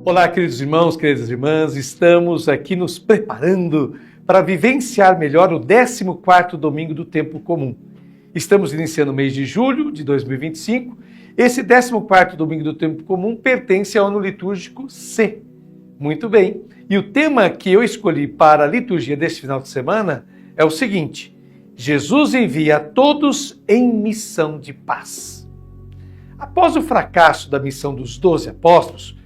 Olá, queridos irmãos, queridas irmãs, estamos aqui nos preparando para vivenciar melhor o 14º domingo do tempo comum. Estamos iniciando o mês de julho de 2025. Esse 14º domingo do tempo comum pertence ao ano litúrgico C. Muito bem. E o tema que eu escolhi para a liturgia deste final de semana é o seguinte: Jesus envia a todos em missão de paz. Após o fracasso da missão dos 12 apóstolos,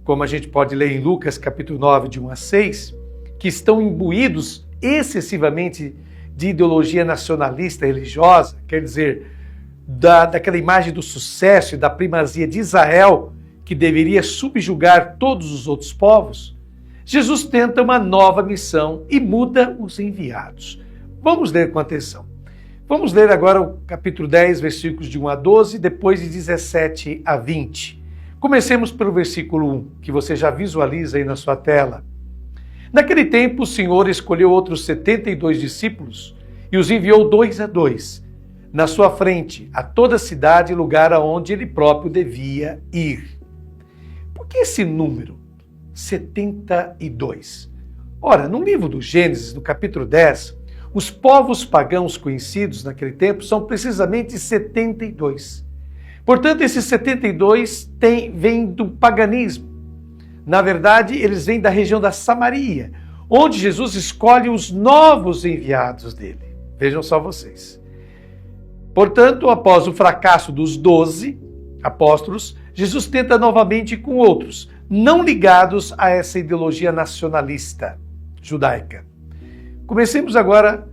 como a gente pode ler em Lucas capítulo 9, de 1 a 6, que estão imbuídos excessivamente de ideologia nacionalista religiosa, quer dizer, daquela imagem do sucesso e da primazia de Israel, que deveria subjugar todos os outros povos, Jesus tenta uma nova missão e muda os enviados. Vamos ler com atenção. Vamos ler agora o capítulo 10, versículos de 1 a 12, depois de 17 a 20. Comecemos pelo versículo 1, que você já visualiza aí na sua tela. Naquele tempo, o Senhor escolheu outros 72 discípulos e os enviou 2 a 2, na sua frente, a toda a cidade e lugar aonde ele próprio devia ir. Por que esse número? 72. Ora, no livro do Gênesis, no capítulo 10, os povos pagãos conhecidos naquele tempo são precisamente 72. Portanto, esses 72 vêm do paganismo. Na verdade, eles vêm da região da Samaria, onde Jesus escolhe os novos enviados dele. Vejam só vocês. Portanto, após o fracasso dos 12 apóstolos, Jesus tenta novamente com outros, não ligados a essa ideologia nacionalista judaica. Comecemos agora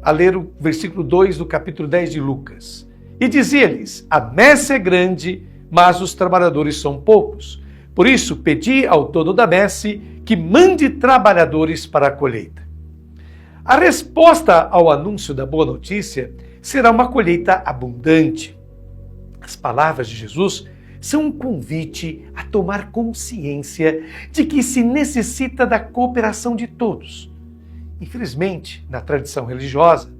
a ler o versículo 2 do capítulo 10 de Lucas. E dizia-lhes: a messe é grande, mas os trabalhadores são poucos. Por isso, pedi ao dono da messe que mande trabalhadores para a colheita. A resposta ao anúncio da boa notícia será uma colheita abundante. As palavras de Jesus são um convite a tomar consciência de que se necessita da cooperação de todos. Infelizmente, na tradição religiosa,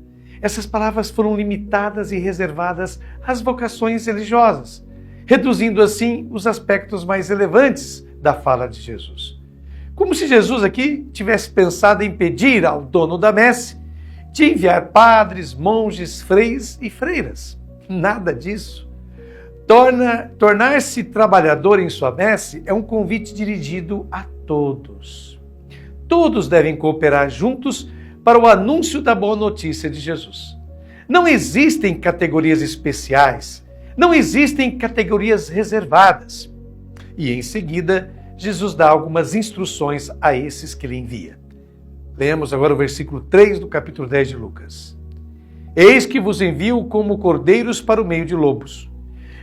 essas palavras foram limitadas e reservadas às vocações religiosas, reduzindo assim os aspectos mais relevantes da fala de Jesus. Como se Jesus aqui tivesse pensado em pedir ao dono da messe de enviar padres, monges, freis e freiras. Nada disso. Tornar-se trabalhador em sua messe é um convite dirigido a todos. Todos devem cooperar juntos para o anúncio da boa notícia de Jesus. Não existem categorias especiais, não existem categorias reservadas. E em seguida, Jesus dá algumas instruções a esses que ele envia. Leamos agora o versículo 3 do capítulo 10 de Lucas. Eis que vos envio como cordeiros para o meio de lobos.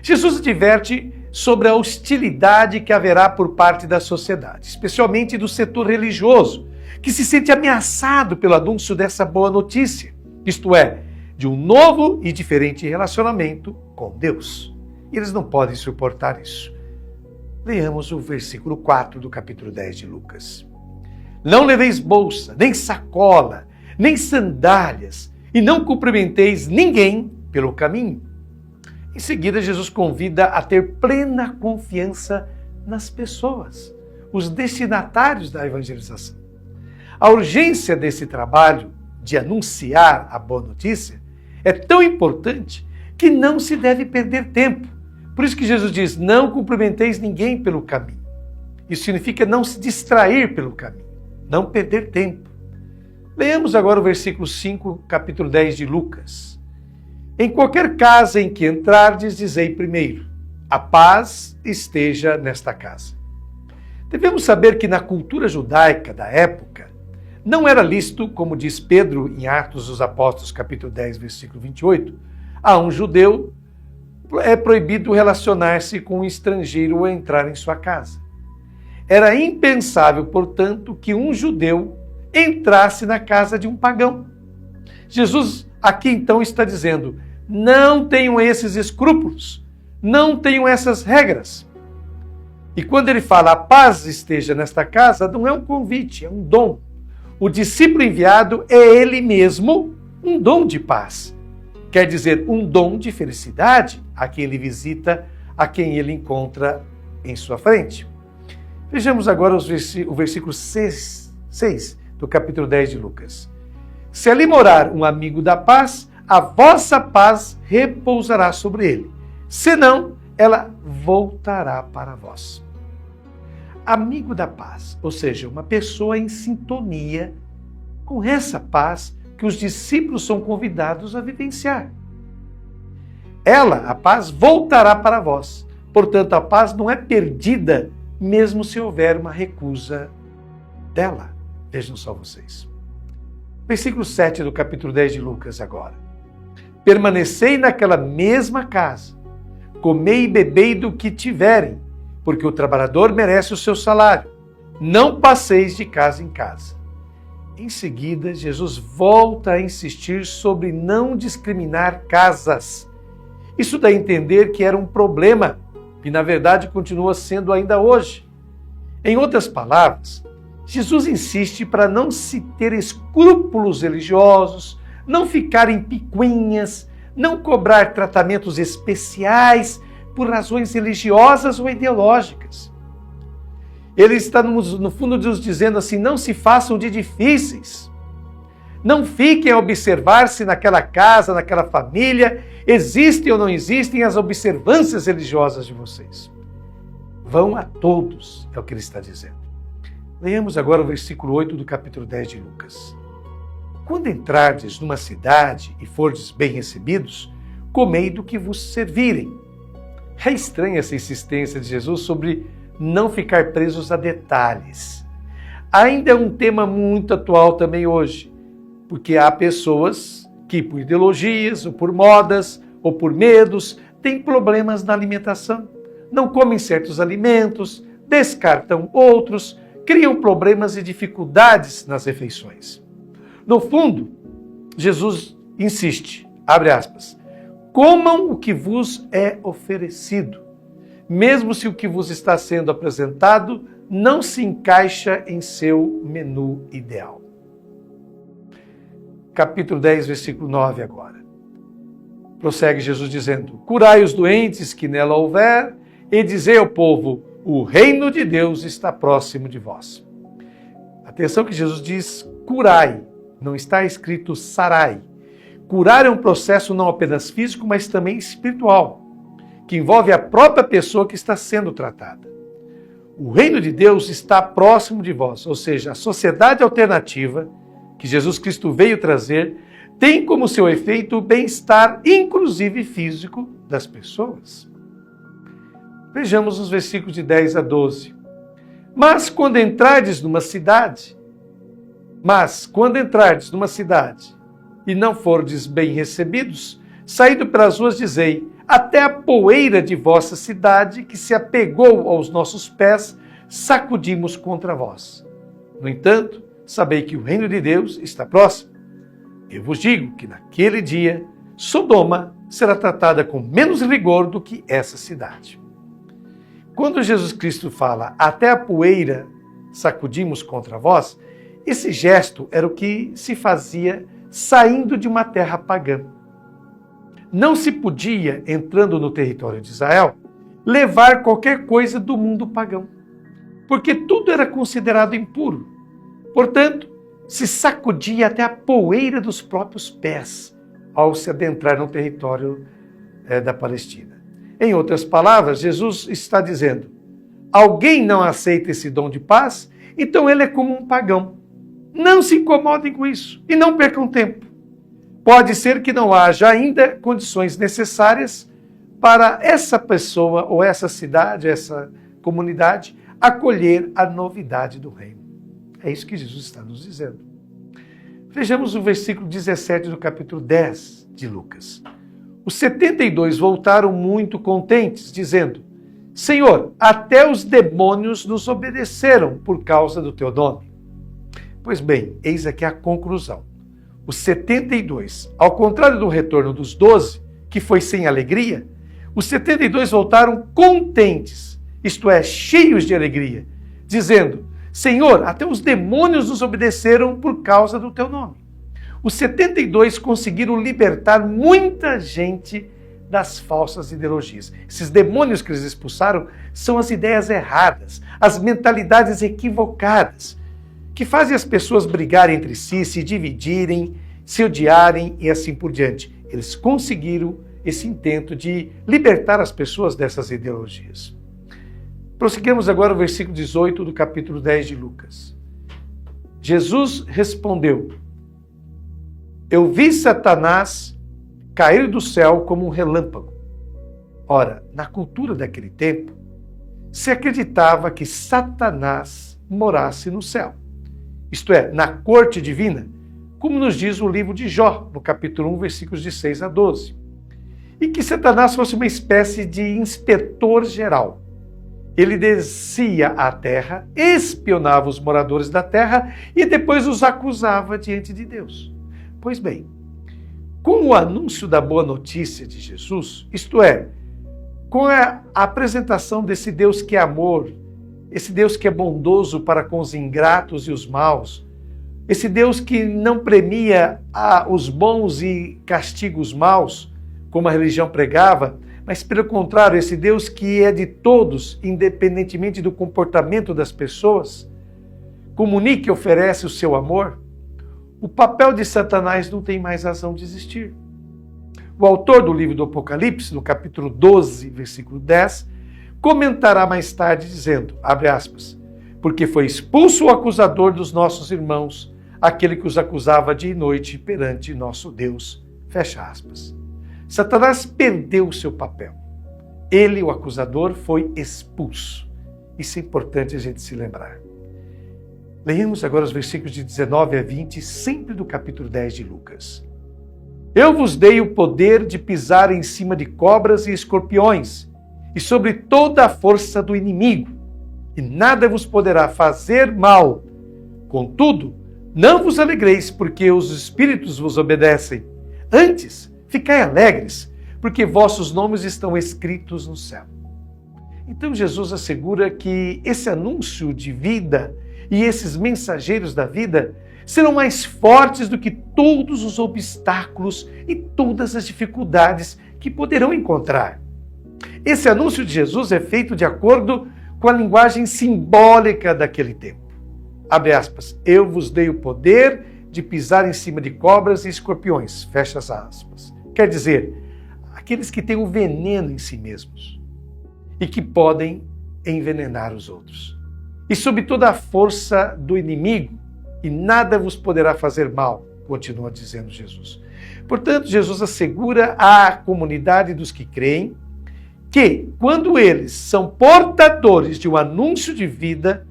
Jesus adverte sobre a hostilidade que haverá por parte da sociedade, especialmente do setor religioso, que se sente ameaçado pelo anúncio dessa boa notícia, isto é, de um novo e diferente relacionamento com Deus. E eles não podem suportar isso. Leamos o versículo 4 do capítulo 10 de Lucas. Não leveis bolsa, nem sacola, nem sandálias, e não cumprimenteis ninguém pelo caminho. Em seguida, Jesus convida a ter plena confiança nas pessoas, os destinatários da evangelização. A urgência desse trabalho de anunciar a boa notícia é tão importante que não se deve perder tempo. Por isso que Jesus diz: não cumprimenteis ninguém pelo caminho. Isso significa não se distrair pelo caminho, não perder tempo. Leamos agora o versículo 5, capítulo 10 de Lucas. Em qualquer casa em que entrardes, dizei primeiro: a paz esteja nesta casa. Devemos saber que na cultura judaica da época, não era lícito, como diz Pedro em Atos dos Apóstolos, capítulo 10, versículo 28, a um judeu é proibido relacionar-se com um estrangeiro ou entrar em sua casa. Era impensável, portanto, que um judeu entrasse na casa de um pagão. Jesus aqui então está dizendo: não tenham esses escrúpulos, não tenham essas regras. E quando ele fala a paz esteja nesta casa, não é um convite, é um dom. O discípulo enviado é ele mesmo um dom de paz. Quer dizer, um dom de felicidade a quem ele visita, a quem ele encontra em sua frente. Vejamos agora o versículo 6 do capítulo 10 de Lucas. Se ali morar um amigo da paz, a vossa paz repousará sobre ele. Senão, ela voltará para vós. Amigo da paz, ou seja, uma pessoa em sintonia com essa paz que os discípulos são convidados a vivenciar. Ela, a paz, voltará para vós. Portanto, a paz não é perdida, mesmo se houver uma recusa dela. Vejam só vocês. Versículo 7 do capítulo 10 de Lucas agora. Permanecei naquela mesma casa, comei e bebei do que tiverem, porque o trabalhador merece o seu salário. Não passeis de casa em casa. Em seguida, Jesus volta a insistir sobre não discriminar casas. Isso dá a entender que era um problema e, na verdade, continua sendo ainda hoje. Em outras palavras, Jesus insiste para não se ter escrúpulos religiosos, não ficar em picuinhas, não cobrar tratamentos especiais por razões religiosas ou ideológicas. Ele está, no fundo, nos dizendo assim, não se façam de difíceis. Não fiquem a observar se naquela casa, naquela família, existem ou não existem as observâncias religiosas de vocês. Vão a todos, é o que ele está dizendo. Leiamos agora o versículo 8 do capítulo 10 de Lucas. Quando entrardes numa cidade e fordes bem recebidos, comei do que vos servirem. É estranha essa insistência de Jesus sobre não ficar presos a detalhes. Ainda é um tema muito atual também hoje, porque há pessoas que, por ideologias, ou por modas, ou por medos, têm problemas na alimentação. Não comem certos alimentos, descartam outros, criam problemas e dificuldades nas refeições. No fundo, Jesus insiste, abre aspas, comam o que vos é oferecido, mesmo se o que vos está sendo apresentado não se encaixa em seu menu ideal. Capítulo 10, versículo 9 agora. Prossegue Jesus dizendo, curai os doentes que nela houver e dizei ao povo, o reino de Deus está próximo de vós. Atenção que Jesus diz curai, não está escrito sarai. Curar é um processo não apenas físico, mas também espiritual, que envolve a própria pessoa que está sendo tratada. O reino de Deus está próximo de vós, ou seja, a sociedade alternativa que Jesus Cristo veio trazer tem como seu efeito o bem-estar, inclusive físico, das pessoas. Vejamos os versículos de 10 a 12. Mas quando entrardes numa cidade e não fordes bem recebidos, saindo pelas ruas dizei, até a poeira de vossa cidade, que se apegou aos nossos pés, sacudimos contra vós. No entanto, sabei que o reino de Deus está próximo. Eu vos digo que naquele dia, Sodoma será tratada com menos rigor do que essa cidade. Quando Jesus Cristo fala, até a poeira sacudimos contra vós, esse gesto era o que se fazia saindo de uma terra pagã. Não se podia, entrando no território de Israel, levar qualquer coisa do mundo pagão, porque tudo era considerado impuro. Portanto, se sacudia até a poeira dos próprios pés ao se adentrar no território da Palestina. Em outras palavras, Jesus está dizendo, alguém não aceita esse dom de paz, então ele é como um pagão. Não se incomodem com isso e não percam tempo. Pode ser que não haja ainda condições necessárias para essa pessoa ou essa cidade, essa comunidade, acolher a novidade do reino. É isso que Jesus está nos dizendo. Vejamos o versículo 17 do capítulo 10 de Lucas. Os 72 voltaram muito contentes, dizendo, Senhor, até os demônios nos obedeceram por causa do teu nome. Pois bem, eis aqui a conclusão. Os 72, ao contrário do retorno dos 12, que foi sem alegria, os 72 voltaram contentes, isto é, cheios de alegria, dizendo, Senhor, até os demônios nos obedeceram por causa do teu nome. Os 72 conseguiram libertar muita gente das falsas ideologias. Esses demônios que eles expulsaram são as ideias erradas, as mentalidades equivocadas, que fazem as pessoas brigarem entre si, se dividirem, se odiarem e assim por diante. Eles conseguiram esse intento de libertar as pessoas dessas ideologias. Prosseguimos agora o versículo 18 do capítulo 10 de Lucas. Jesus respondeu: eu vi Satanás cair do céu como um relâmpago. Ora, na cultura daquele tempo, se acreditava que Satanás morasse no céu. Isto é, na corte divina, como nos diz o livro de Jó, no capítulo 1, versículos de 6 a 12. E que Satanás fosse uma espécie de inspetor geral. Ele descia à terra, espionava os moradores da terra e depois os acusava diante de Deus. Pois bem, com o anúncio da boa notícia de Jesus, isto é, com a apresentação desse Deus que é amor, esse Deus que é bondoso para com os ingratos e os maus, esse Deus que não premia os bons e castiga os maus, como a religião pregava, mas pelo contrário, esse Deus que é de todos, independentemente do comportamento das pessoas, comunica e oferece o seu amor, o papel de Satanás não tem mais razão de existir. O autor do livro do Apocalipse, no capítulo 12, versículo 10, comentará mais tarde dizendo, abre aspas, porque foi expulso o acusador dos nossos irmãos, aquele que os acusava dia e noite perante nosso Deus, fecha aspas. Satanás perdeu o seu papel. Ele, o acusador, foi expulso. Isso é importante a gente se lembrar. Leiamos agora os versículos de 19 a 20, sempre do capítulo 10 de Lucas. Eu vos dei o poder de pisar em cima de cobras e escorpiões, e sobre toda a força do inimigo, e nada vos poderá fazer mal. Contudo, não vos alegreis, porque os espíritos vos obedecem. Antes, ficai alegres, porque vossos nomes estão escritos no céu. Então Jesus assegura que esse anúncio de vida e esses mensageiros da vida serão mais fortes do que todos os obstáculos e todas as dificuldades que poderão encontrar. Esse anúncio de Jesus é feito de acordo com a linguagem simbólica daquele tempo. Abre aspas, eu vos dei o poder de pisar em cima de cobras e escorpiões, fecha as aspas. Quer dizer, aqueles que têm o veneno em si mesmos e que podem envenenar os outros. E sob toda a força do inimigo, e nada vos poderá fazer mal, continua dizendo Jesus. Portanto, Jesus assegura à comunidade dos que creem que, quando eles são portadores de um anúncio de vida,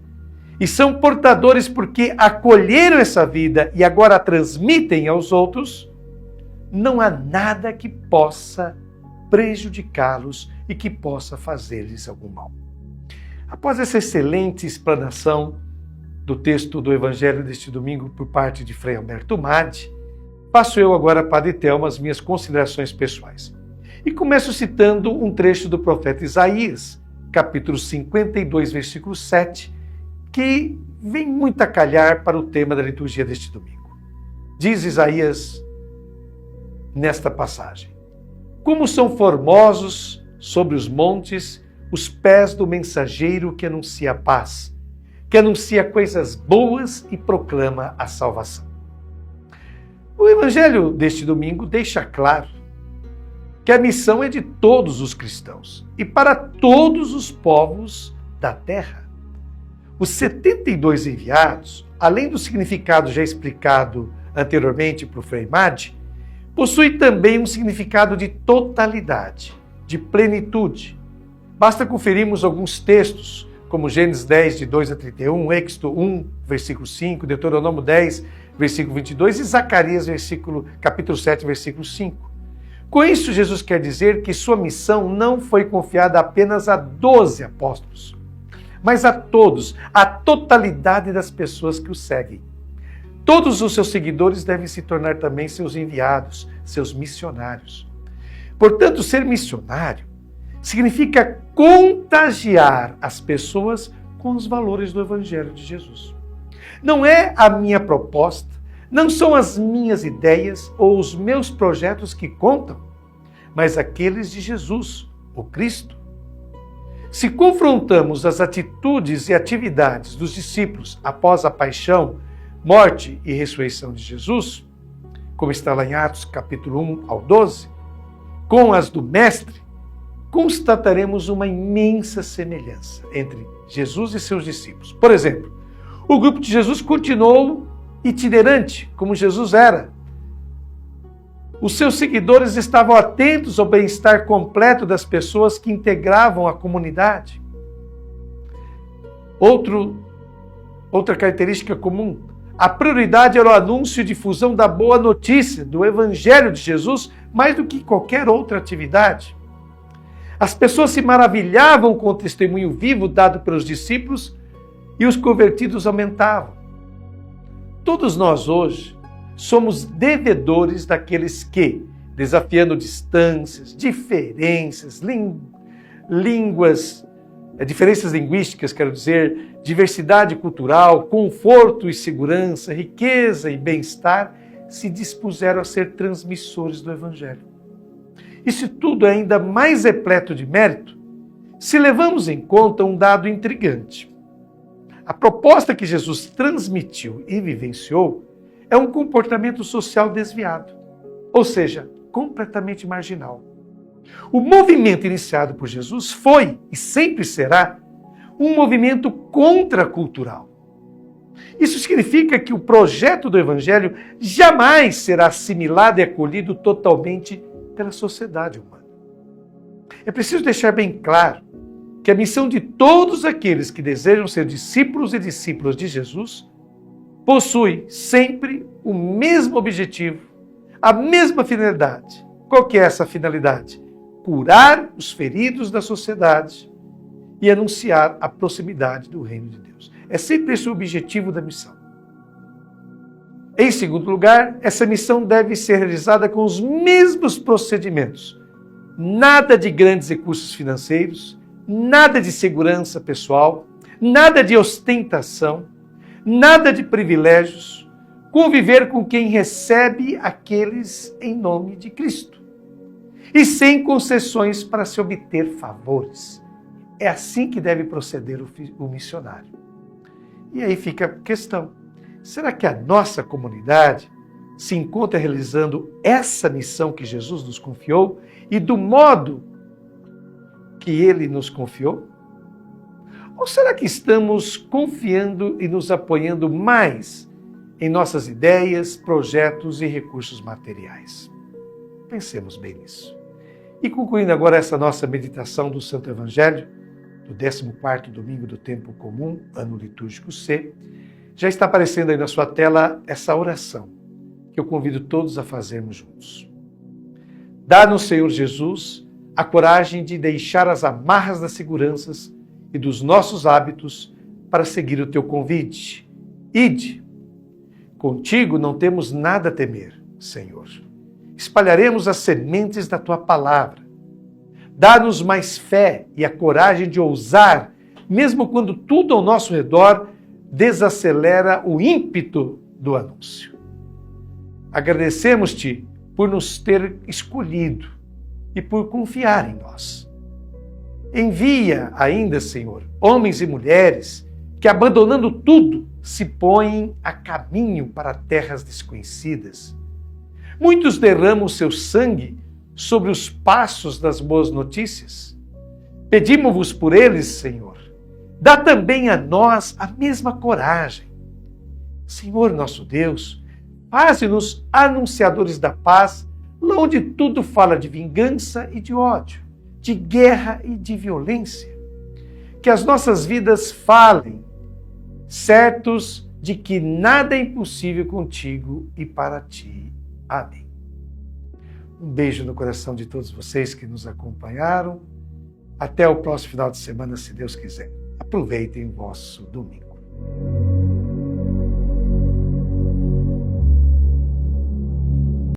e são portadores porque acolheram essa vida e agora a transmitem aos outros, não há nada que possa prejudicá-los e que possa fazer-lhes algum mal. Após essa excelente explanação do texto do Evangelho deste domingo por parte de Frei Alberto Madi, passo eu agora, Padre Telmo, as minhas considerações pessoais. E começo citando um trecho do profeta Isaías, capítulo 52, versículo 7, que vem muito a calhar para o tema da liturgia deste domingo. Diz Isaías nesta passagem: como são formosos sobre os montes os pés do mensageiro que anuncia a paz, que anuncia coisas boas e proclama a salvação. O Evangelho deste domingo deixa claro que a missão é de todos os cristãos e para todos os povos da terra. Os 72 enviados, além do significado já explicado anteriormente por Frei Madi, possui também um significado de totalidade, de plenitude. Basta conferirmos alguns textos, como Gênesis 10, de 2 a 31, Êxodo 1, versículo 5, Deuteronômio 10, versículo 22 e Zacarias, capítulo 7, versículo 5. Com isso, Jesus quer dizer que sua missão não foi confiada apenas a 12 apóstolos, mas a todos, a totalidade das pessoas que o seguem. Todos os seus seguidores devem se tornar também seus enviados, seus missionários. Portanto, ser missionário significa contagiar as pessoas com os valores do Evangelho de Jesus. Não é a minha proposta, não são as minhas ideias ou os meus projetos que contam, mas aqueles de Jesus, o Cristo. Se confrontamos as atitudes e atividades dos discípulos após a paixão, morte e ressurreição de Jesus, como está lá em Atos capítulo 1 ao 12, com as do Mestre, constataremos uma imensa semelhança entre Jesus e seus discípulos. Por exemplo, o grupo de Jesus continuou itinerante, como Jesus era. Os seus seguidores estavam atentos ao bem-estar completo das pessoas que integravam a comunidade. Outra característica comum, a prioridade era o anúncio e difusão da boa notícia, do Evangelho de Jesus, mais do que qualquer outra atividade. As pessoas se maravilhavam com o testemunho vivo dado pelos discípulos e os convertidos aumentavam. Todos nós hoje somos devedores daqueles que, desafiando distâncias, diferenças, diferenças linguísticas, quero dizer, diversidade cultural, conforto e segurança, riqueza e bem-estar, se dispuseram a ser transmissores do Evangelho. Isso tudo é ainda mais repleto de mérito se levamos em conta um dado intrigante. A proposta que Jesus transmitiu e vivenciou é um comportamento social desviado, ou seja, completamente marginal. O movimento iniciado por Jesus foi e sempre será um movimento contracultural. Isso significa que o projeto do Evangelho jamais será assimilado e acolhido totalmente pela sociedade humana. É preciso deixar bem claro que a missão de todos aqueles que desejam ser discípulos e discípulas de Jesus possui sempre o mesmo objetivo, a mesma finalidade. Qual que é essa finalidade? Curar os feridos da sociedade e anunciar a proximidade do reino de Deus. É sempre esse o objetivo da missão. Em segundo lugar, essa missão deve ser realizada com os mesmos procedimentos. Nada de grandes recursos financeiros, nada de segurança pessoal, nada de ostentação, nada de privilégios, conviver com quem recebe aqueles em nome de Cristo. E sem concessões para se obter favores. É assim que deve proceder o missionário. E aí fica a questão, será que a nossa comunidade se encontra realizando essa missão que Jesus nos confiou e do modo que Ele nos confiou? Ou será que estamos confiando e nos apoiando mais em nossas ideias, projetos e recursos materiais? Pensemos bem nisso. E concluindo agora essa nossa meditação do Santo Evangelho, do 14º domingo do Tempo Comum, ano litúrgico C, já está aparecendo aí na sua tela essa oração, que eu convido todos a fazermos juntos. Dá-nos, Senhor Jesus, a coragem de deixar as amarras das seguranças e dos nossos hábitos para seguir o teu convite. Ide. Contigo não temos nada a temer, Senhor. Espalharemos as sementes da tua palavra. Dá-nos mais fé e a coragem de ousar, mesmo quando tudo ao nosso redor desacelera o ímpeto do anúncio. Agradecemos-te por nos ter escolhido e por confiar em nós. Envia ainda, Senhor, homens e mulheres que, abandonando tudo, se põem a caminho para terras desconhecidas. Muitos derramam seu sangue sobre os passos das boas notícias. Pedimos-vos por eles, Senhor. Dá também a nós a mesma coragem. Senhor nosso Deus, faze-nos anunciadores da paz, lá onde tudo fala de vingança e de ódio, de guerra e de violência. Que as nossas vidas falem, certos de que nada é impossível contigo e para ti. Amém. Um beijo no coração de todos vocês que nos acompanharam. Até o próximo final de semana, se Deus quiser. Aproveitem o vosso domingo.